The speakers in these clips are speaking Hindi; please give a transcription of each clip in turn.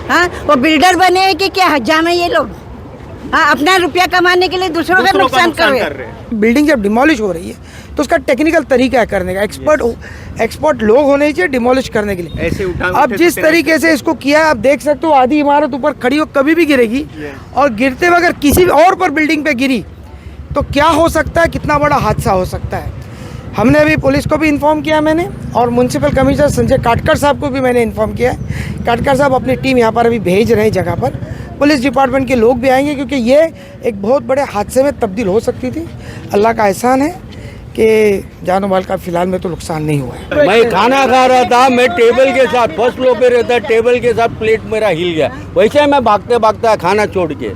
हाँ, वो बिल्डर बने हैं कि क्या हजाम है ये लोग? हाँ, अपना रुपया कमाने के लिए दूसरों का नुकसान कर रहे हैं। बिल्डिंग जब डिमोलिश हो रही है तो उसका टेक्निकल तरीका है करने का। एक्सपर्ट लोग होने चाहिए डिमोलिश करने के लिए। ऐसे अब जिस तरीके से इसको किया है, आप देख सकते हो आधी इमारत ऊपर खड़ी हो कभी भी गिरेगी, और गिरते हुए अगर किसी और पर बिल्डिंग पे गिरी तो क्या हो सकता है, कितना बड़ा हादसा हो सकता है। हमने अभी पुलिस को भी इन्फॉर्म किया मैंने, और म्यूनसिपल कमिश्नर संजय काटकर साहब को भी मैंने इन्फॉर्म किया है। काटकर साहब अपनी टीम यहाँ पर अभी भेज रहे हैं जगह पर। पुलिस डिपार्टमेंट के लोग भी आएंगे, क्योंकि ये एक बहुत बड़े हादसे में तब्दील हो सकती थी। अल्लाह का एहसान है कि जानो माल का फिलहाल में तो नुकसान नहीं हुआ है। मैं खाना खा रहा था, मैं टेबल के साथ फर्स्ट फ्लोर पे रहता, टेबल के साथ प्लेट मेरा हिल गया, वैसे मैं भागते भागता खाना छोड़ के।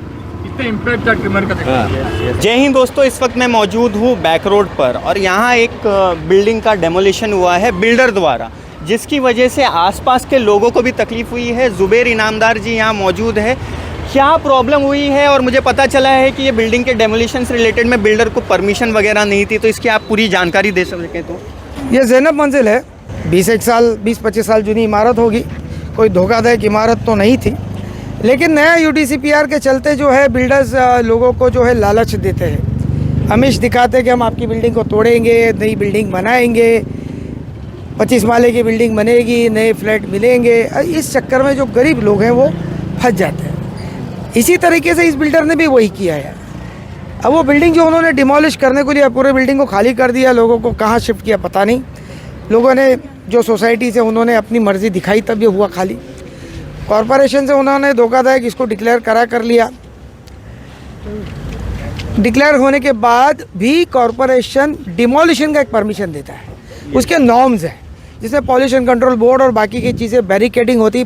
जय हिंद दोस्तों, इस वक्त मैं मौजूद हूँ बैक रोड पर, और यहाँ एक बिल्डिंग का डेमोलिशन हुआ है बिल्डर द्वारा, जिसकी वजह से आसपास के लोगों को भी तकलीफ हुई है। जुबैर इनामदार जी यहाँ मौजूद है। क्या प्रॉब्लम हुई है, और मुझे पता चला है कि ये बिल्डिंग के डेमोलिशन से रिलेटेड में बिल्डर को परमिशन वगैरह नहीं थी, तो इसकी आप पूरी जानकारी दे सकें तो। ये ज़ैनब मंजिल है, 20-25 साल जुनी इमारत होगी, कोई धोखादायक इमारत तो नहीं थी। लेकिन नया UDCPR के चलते जो है बिल्डर्स लोगों को जो है लालच देते हैं, आमिश दिखाते हैं कि हम आपकी बिल्डिंग को तोड़ेंगे, नई बिल्डिंग बनाएंगे, 25 माले की बिल्डिंग बनेगी, नए फ्लैट मिलेंगे। इस चक्कर में जो गरीब लोग हैं वो फंस जाते हैं। इसी तरीके से इस बिल्डर ने भी वही किया है। अब वो बिल्डिंग जो उन्होंने डिमोलिश करने के लिए पूरे बिल्डिंग को खाली कर दिया, लोगों को कहाँ शिफ्ट किया पता नहीं। लोगों ने जो सोसाइटी से उन्होंने अपनी मर्ज़ी दिखाई, तब ये हुआ खाली। कॉरपोरेशन से उन्होंने धोखादायक इसको डिक्लेयर कर लिया। डिक्लेयर होने के बाद भी कॉरपोरेशन डिमोलिशन का एक परमिशन देता है, उसके नॉर्म्स हैं, जिसमें पॉल्यूशन कंट्रोल बोर्ड और बाकी की चीज़ें बैरिकेडिंग होती है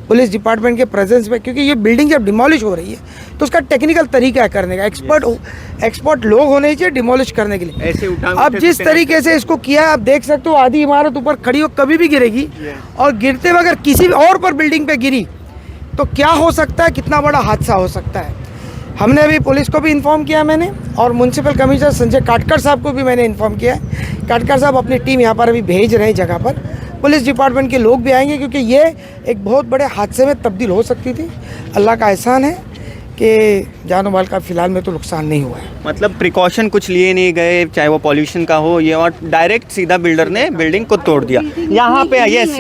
पुलिस डिपार्टमेंट के प्रेजेंस में, क्योंकि ये बिल्डिंग जब डिमोलिश हो रही है तो उसका टेक्निकल तरीका है करने का। एक्सपर्ट लोग होने चाहिए डिमोलिश करने के लिए। ऐसे अब जिस तरीके से इसको किया है, आप देख सकते हो आधी इमारत ऊपर खड़ी हो कभी भी गिरेगी, और गिरते हुए अगर किसी और पर बिल्डिंग पे गिरी तो क्या हो सकता है, कितना बड़ा हादसा हो सकता है। हमने अभी पुलिस को भी इन्फॉर्म किया मैंने, और म्यूनसिपल कमिश्नर संजय काटकर साहब को भी मैंने इन्फॉर्म किया है। काटकर साहब अपनी टीम यहाँ पर अभी भेज रहे हैं जगह पर। पुलिस डिपार्टमेंट के लोग भी आएंगे, क्योंकि ये एक बहुत बड़े हादसे में तब्दील हो सकती थी। अल्लाह का एहसान है कि जानो माल का फिलहाल में तो नुकसान नहीं हुआ है। मतलब प्रिकॉशन कुछ लिए नहीं गए, चाहे वो पॉल्यूशन का हो ये, और डायरेक्ट सीधा बिल्डर ने बिल्डिंग को तोड़ दिया। यहाँ पे यस,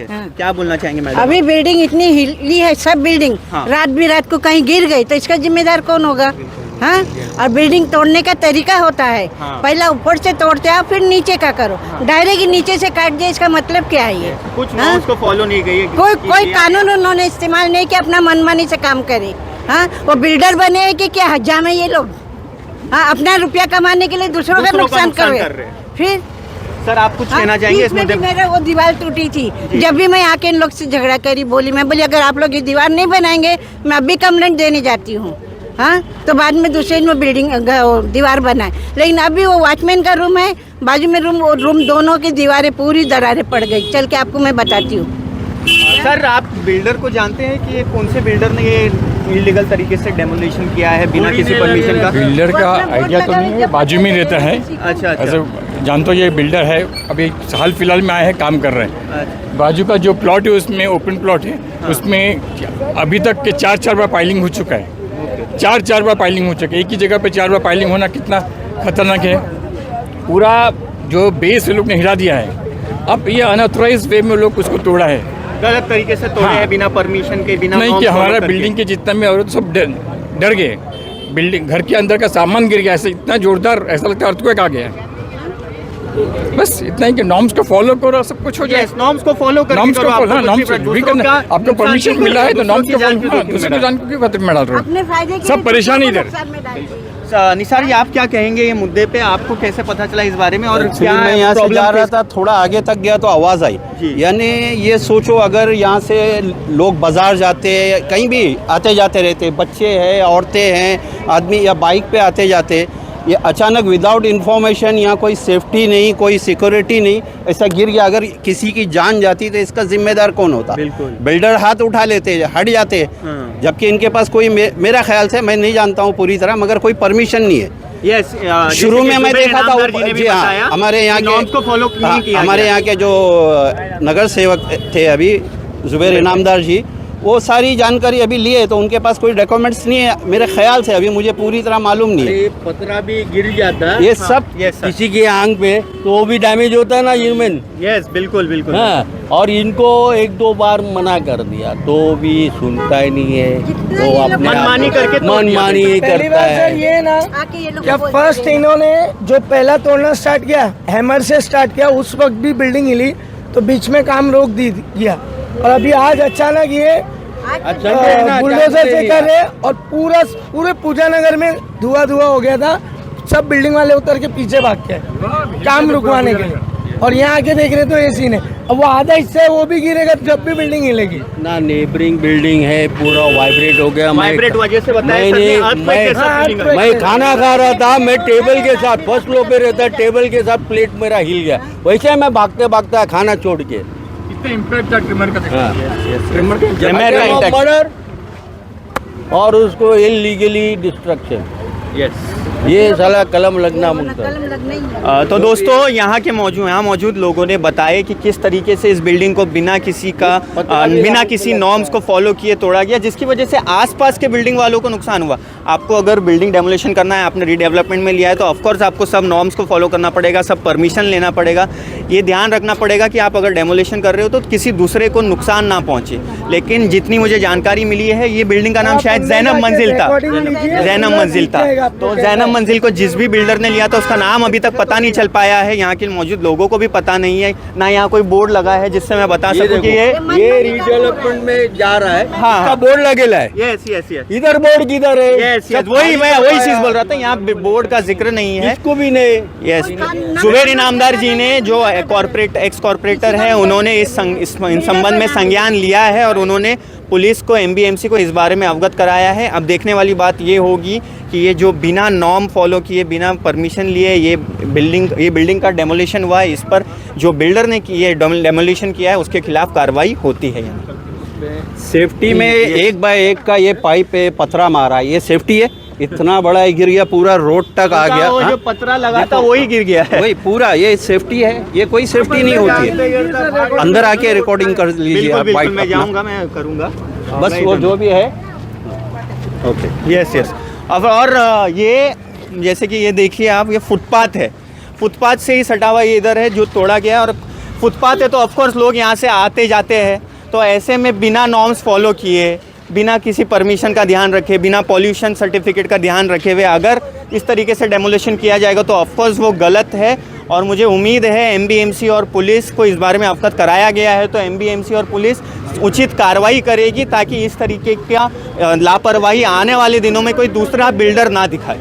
क्या बोलना चाहेंगे मैडम? अभी बिल्डिंग इतनी हिली है, सब बिल्डिंग रात को कहीं गिर गई तो इसका जिम्मेदार कौन होगा? हाँ, और बिल्डिंग तोड़ने का तरीका होता है, पहला ऊपर से तोड़ते आओ, फिर नीचे का करो। डायरेक्ट नीचे से काट दिया, इसका मतलब क्या है? ये कुछ नॉर्म्स को फॉलो नहीं गई, कोई कानून उन्होंने इस्तेमाल नहीं किया, अपना मनमानी से काम करे। हाँ, वो बिल्डर बने हैं कि क्या हजाम है ये लोग? हाँ, अपना रुपया कमाने के लिए दूसरों का नुकसान कर रहे हैं। फिर सर आप कुछ कहना चाहेंगे इस मुद्दे पे? मेरा वो दीवार टूटी थी, जब भी मैं आके इन लोग से झगड़ा करी, मैं बोली अगर आप लोग ये दीवार नहीं बनाएंगे मैं अभी कंप्लेंट देने जाती हूँ। हाँ, तो बाद में दूसरे दिन वो बिल्डिंग दीवार बनाए, लेकिन अभी वो वॉचमैन का रूम है, बाजू में रूम दोनों की दीवारें पूरी दरारें पड़ गई। चल के आपको मैं बताती हूँ। सर आप बिल्डर को जानते हैं कि ये कौन से बिल्डर ने ये इलीगल तरीके से डेमोलिशन किया है बिना किसी परमिशन का? बिल्डर का आइडिया तो नहीं है, बाजू में रहता है। अच्छा। ऐसे जानते हो ये बिल्डर है, अभी हाल फिलहाल में आए हैं, काम कर रहे हैं। बाजू का जो प्लॉट है उसमें ओपन प्लॉट है, उसमें अभी तक के 4 बार पाइलिंग हो चुका है। 4 बार पाइलिंग हो चुका है। एक ही जगह पे 4 बार पाइलिंग होना कितना खतरनाक है। पूरा जो बेस लोग ने हिला दिया है। अब ये अनऑथराइज वे में लोग उसको तोड़ा है, गलत तरीके से तोड़े हैं, बिना परमिशन के, बिना नहीं कि हमारा बिल्डिंग के जितना में औरत सब डर गए। बिल्डिंग घर के अंदर का सामान गिर गया, ऐसे इतना जोरदार, ऐसा लगता है अर्थक्वेक आ गया। बस इतना ही कि नॉर्म्स को फॉलो करो, सब कुछ हो जाए। नॉर्म्स को फॉलो करो, नॉर्म्स को फॉलो, नॉर्म्स भी करना। आपको परमिशन मिला है तो नॉर्म्स को फॉलो, दूसरे को जान को क्यों खतरे में डाल रहे हो? सब परेशानी इधर। निसार जी आप क्या कहेंगे ये मुद्दे पे? आपको कैसे पता चला इस बारे में, और क्या मैं यहाँ से जा रहा था, थोड़ा आगे तक गया तो आवाज़ आई। यानी ये सोचो अगर यहाँ से लोग बाजार जाते, कहीं भी आते जाते रहते, बच्चे हैं, औरतें हैं, आदमी या बाइक पे आते जाते, ये अचानक विदाउट इन्फॉर्मेशन, यहाँ कोई सेफ्टी नहीं, कोई सिक्योरिटी नहीं, ऐसा गिर गया, अगर किसी की जान जाती तो इसका जिम्मेदार कौन होता? बिल्डर हाथ उठा लेते, हट जाते, जबकि इनके पास कोई, मेरा ख्याल से, मैं नहीं जानता हूँ पूरी तरह, मगर कोई परमिशन नहीं है। यस, शुरू में मैं देखा था जी हाँ, हमारे यहाँ के जो नगर सेवक थे अभी जुबैर इनामदार जी, वो सारी जानकारी अभी लिए तो उनके पास कोई डॉक्यूमेंट्स नहीं है मेरे ख्याल से, अभी मुझे पूरी तरह मालूम नहीं है। ये पतरा भी गिर जाता है ये सब यस सर, किसी के आंख पे तो वो भी डैमेज होता है ना ह्यूमन। यस बिल्कुल बिल्कुल। हाँ, और इनको एक दो बार मना कर दिया तो भी सुनता ही नहीं है, तो अपने मनमानी करके तोड़ दिया। मनमानी ही पहली करता बात सर है। ये ना आके ये लोग क्या बोलते फर्स्ट हैं। इन्होंने जो पहला तोड़ना स्टार्ट किया हैमर से स्टार्ट किया, उस वक्त भी बिल्डिंग हिली तो बीच में काम रोक दिया, और अभी आज अचानक ये अच्छा है ना, बुलडोजर जानते से नहीं कर आप। रहे और पूरे पूजा नगर में धुआं हो गया था, सब बिल्डिंग वाले उतर के पीछे भाग के आए काम रुकवाने के लिए, और यहाँ आके देख रहे तो ये सीन है। अब वो आधा हिस्सा है वो भी गिरेगा जब भी बिल्डिंग हिलेगी ना नेबरिंग बिल्डिंग है, पूरा वाइब्रेट हो गया। वाइब्रेट वजह से बताया सर ने, earthquake के साथ feeling आई। मैं खाना खा रहा था, मैं टेबल के साथ फर्स्ट फ्लोर पे रहता, टेबल के साथ प्लेट मेरा हिल गया, वैसे मैं भागते भागता खाना छोड़ के। कितना इम्पैक्ट था ट्रिमर का? हाँ। ट्रिमर का impact। मर्डर और उसको इलीगली डिस्ट्रक्शन, यस। ये साला कलम लगना मुमकिन। कलम लगना ही है। तो दोस्तों यहाँ मौजूद लोगों ने बताया कि किस तरीके से इस बिल्डिंग को बिना किसी नॉर्म्स को फॉलो किए तोड़ा गया, जिसकी वजह से आसपास के बिल्डिंग वालों को नुकसान हुआ। आपको अगर बिल्डिंग डेमोलिशन करना है, आपने रीडेवलपमेंट में लिया है, तो ऑफकोर्स आपको सब नॉर्म्स को फॉलो करना पड़ेगा, सब परमिशन लेना पड़ेगा। ये ध्यान रखना पड़ेगा कि आप अगर डेमोलिशन कर रहे हो तो किसी दूसरे को नुकसान ना पहुँचे। लेकिन जितनी मुझे जानकारी मिली है, ये बिल्डिंग का नाम शायद जैनब मंजिल था, जैनब मंजिल था। तो जैनब मंजिल को जिस भी बिल्डर ने लिया था उसका नाम अभी तक पता नहीं चल पाया है, यहाँ के मौजूद लोगों को भी पता नहीं है, ना यहाँ कोई बोर्ड लगा है जिससे मैं बता सकूं कि ये रीडेवलपमेंट में जा रहा है, हाँ, इसका बोर्ड लगेला है। यस यस यस इधर बोर्ड किधर है? यस सब वही मैं खाली वही चीज पड़ा बोल रहा था, यहाँ बोर्ड का जिक्र नहीं है। इसको भी नहीं। यस, जुबैर इनामदार जी ने जो एक्स कॉर्पोरेटर है, उन्होंने इस संबंध में संज्ञान लिया है और उन्होंने पुलिस को, एमबीएमसी को इस बारे में अवगत कराया है। अब देखने वाली बात ये होगी कि ये जो बिना नॉर्म फॉलो किए, बिना परमिशन लिए ये बिल्डिंग का डेमोलिशन हुआ है, इस पर जो बिल्डर ने ये डेमोलिशन किया है उसके खिलाफ कार्रवाई होती है। यहाँ सेफ्टी में एक बाय एक का ये पाइप पे पथरा मारा है, ये सेफ्टी है? इतना बड़ा ये गिर गया, पूरा रोड तक आ गया। वो हाँ? जो पतरा लगा था वही गिर गया है। वही पूरा ये सेफ्टी है? ये कोई सेफ्टी नहीं होती है। अंदर आके रिकॉर्डिंग कर लीजिए बिल्कुल आप, बिल्कुल बाइक मैं अपना। जाऊंगा, मैं करूंगा। बस वो जो भी है। Okay yes yes. अब और ये जैसे कि ये देखिए आप, ये फुटपाथ है, फुटपाथ से ही सटा हुआ ये इधर है जो तोड़ा गया, और फुटपाथ है तो ऑफकोर्स लोग यहाँ से आते जाते हैं, तो ऐसे में बिना नॉर्म्स फॉलो किए, बिना किसी परमिशन का ध्यान रखे, बिना पॉल्यूशन सर्टिफिकेट का ध्यान रखे हुए अगर इस तरीके से डेमोलिशन किया जाएगा तो ऑफकोर्स वो गलत है। और मुझे उम्मीद है एमबीएमसी और पुलिस को इस बारे में अवगत कराया गया है, तो एमबीएमसी और पुलिस उचित कार्रवाई करेगी ताकि इस तरीके का लापरवाही आने वाले दिनों में कोई दूसरा बिल्डर ना दिखाए।